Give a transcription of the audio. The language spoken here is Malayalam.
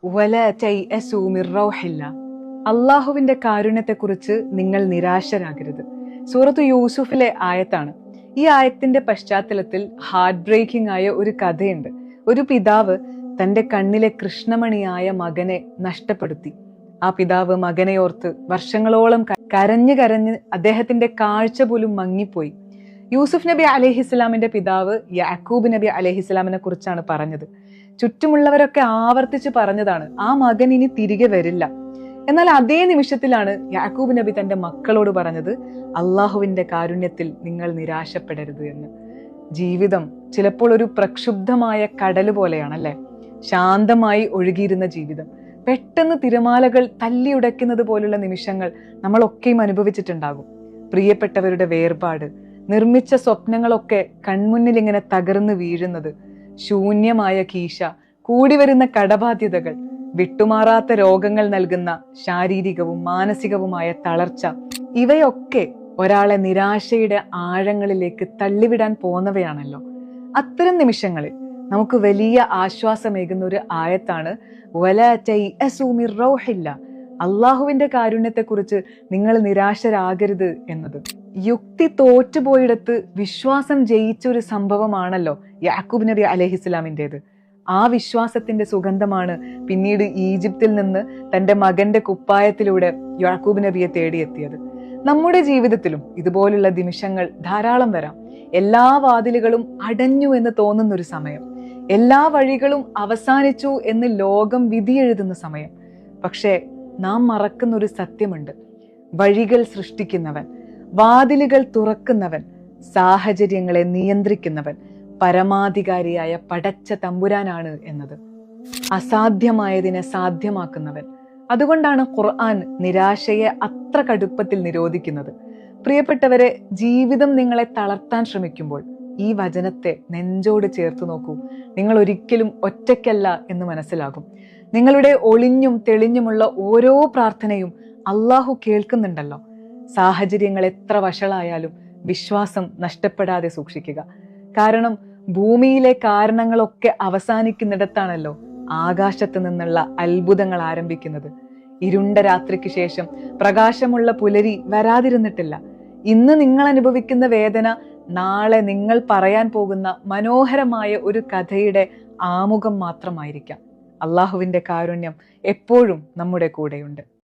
വല തൈഅസൂ മിർ റൗഹില്ലാ. അള്ളാഹുവിന്റെ കാരുണ്യത്തെക്കുറിച്ച് നിങ്ങൾ നിരാശരാകരുത്. സൂറത്ത് യൂസുഫിലെ ആയത്താണ്. ഈ ആയത്തിന്റെ പശ്ചാത്തലത്തിൽ ഹാർട്ട് ബ്രേക്കിംഗ് ആയ ഒരു കഥയുണ്ട്. ഒരു പിതാവ് തന്റെ കണ്ണിലെ കൃഷ്ണമണിയായ മകനെ നഷ്ടപ്പെടുത്തി. ആ പിതാവ് മകനെ ഓർത്ത് വർഷങ്ങളോളം കരഞ്ഞ് കരഞ്ഞ് അദ്ദേഹത്തിന്റെ കാഴ്ച പോലും മങ്ങിപ്പോയി. യൂസുഫ് നബി അലൈഹിസ്സലാമിന്റെ പിതാവ് യാക്കൂബ് നബി അലൈഹിസ്സലാമിനെ കുറിച്ചാണ് പറഞ്ഞത്. ചുറ്റുമുള്ളവരൊക്കെ ആവർത്തിച്ച് പറഞ്ഞതാണ്, ആ മകൻ ഇനി തിരികെ വരില്ല. എന്നാൽ അതേ നിമിഷത്തിലാണ് യാക്കൂബ് നബി തന്റെ മക്കളോട് പറഞ്ഞത്, അള്ളാഹുവിന്റെ കാരുണ്യത്തിൽ നിങ്ങൾ നിരാശപ്പെടരുത് എന്ന്. ജീവിതം ചിലപ്പോൾ ഒരു പ്രക്ഷുബ്ധമായ കടല് പോലെയാണല്ലേ. ശാന്തമായി ഒഴുകിയിരുന്ന ജീവിതം പെട്ടെന്ന് തിരമാലകൾ തല്ലിയുടയ്ക്കുന്നത് പോലുള്ള നിമിഷങ്ങൾ നമ്മളൊക്കെയും അനുഭവിച്ചിട്ടുണ്ടാകും. പ്രിയപ്പെട്ടവരുടെ വേർപാട്, നിർമ്മിച്ച സ്വപ്നങ്ങളൊക്കെ കൺമുന്നിൽ ഇങ്ങനെ തകർന്നു വീഴുന്നത്, ശൂന്യമായ കീശ, കൂടിവരുന്ന കടബാധ്യതകൾ, വിട്ടുമാറാത്ത രോഗങ്ങൾ നൽകുന്ന ശാരീരികവും മാനസികവുമായ തളർച്ച, ഇവയൊക്കെ ഒരാളെ നിരാശയുടെ ആഴങ്ങളിലേക്ക് തള്ളിവിടാൻ പോന്നവയാണല്ലോ. അത്തരം നിമിഷങ്ങളിൽ നമുക്ക് വലിയ ആശ്വാസമേകുന്ന ഒരു ആയത്താണ് വലാ തൈഅസൂ മിർ റൗഹില്ലാ. അള്ളാഹുവിന്റെ കാരുണ്യത്തെക്കുറിച്ച് നിങ്ങൾ നിരാശരാകരുത് എന്നത്. യുക്തി തോറ്റുപോയിടത്ത് വിശ്വാസം ജയിച്ച ഒരു സംഭവമാണല്ലോ യാക്കൂബ് നബി അലൈഹിസ്സലാമിൻ്റെത്. ആ വിശ്വാസത്തിന്റെ സുഗന്ധമാണ് പിന്നീട് ഈജിപ്തിൽ നിന്ന് തന്റെ മകന്റെ കുപ്പായത്തിലൂടെ യാക്കൂബ് നബിയെ തേടിയെത്തിയത്. നമ്മുടെ ജീവിതത്തിലും ഇതുപോലുള്ള നിമിഷങ്ങൾ ധാരാളം വരാം. എല്ലാ വാതിലുകളും അടഞ്ഞു എന്ന് തോന്നുന്നൊരു സമയം, എല്ലാ വഴികളും അവസാനിച്ചു എന്ന് ലോകം വിധിയെഴുതുന്ന സമയം. പക്ഷേ നാം മറക്കുന്നൊരു സത്യമുണ്ട്. വഴികൾ സൃഷ്ടിക്കുന്നവൻ, വാതിലുകൾ തുറക്കുന്നവൻ, സാഹചര്യങ്ങളെ നിയന്ത്രിക്കുന്നവൻ പരമാധികാരിയായ പടച്ച തമ്പുരാനാണ് എന്നത്. അസാധ്യമായതിനെ സാധ്യമാക്കുന്നവൻ. അതുകൊണ്ടാണ് ഖുർആൻ നിരാശയെ അത്ര കടുപ്പത്തിൽ നിരോധിക്കുന്നത്. പ്രിയപ്പെട്ടവരെ, ജീവിതം നിങ്ങളെ തളർത്താൻ ശ്രമിക്കുമ്പോൾ ഈ വചനത്തെ നെഞ്ചോട് ചേർത്ത് നോക്കൂ. നിങ്ങൾ ഒരിക്കലും ഒറ്റയ്ക്കല്ല എന്ന് മനസ്സിലാകും. നിങ്ങളുടെ ഒളിഞ്ഞും തെളിഞ്ഞുമുള്ള ഓരോ പ്രാർത്ഥനയും അള്ളാഹു കേൾക്കുന്നുണ്ടല്ലോ. സാഹചര്യങ്ങൾ എത്ര വഷളായാലും വിശ്വാസം നഷ്ടപ്പെടാതെ സൂക്ഷിക്കുക. കാരണം ഭൂമിയിലെ കാരണങ്ങളൊക്കെ അവസാനിക്കുന്നിടത്താണല്ലോ ആകാശത്ത് നിന്നുള്ള അത്ഭുതങ്ങൾ ആരംഭിക്കുന്നത്. ഇരുണ്ട രാത്രിക്ക് ശേഷം പ്രകാശമുള്ള പുലരി വരാതിരുന്നിട്ടില്ല. ഇന്ന് നിങ്ങൾ അനുഭവിക്കുന്ന വേദന നാളെ നിങ്ങൾ പറയാൻ പോകുന്ന മനോഹരമായ ഒരു കഥയുടെ ആമുഖം മാത്രമായിരിക്കാം. അള്ളാഹുവിന്റെ കാരുണ്യം എപ്പോഴും നമ്മുടെ കൂടെയുണ്ട്.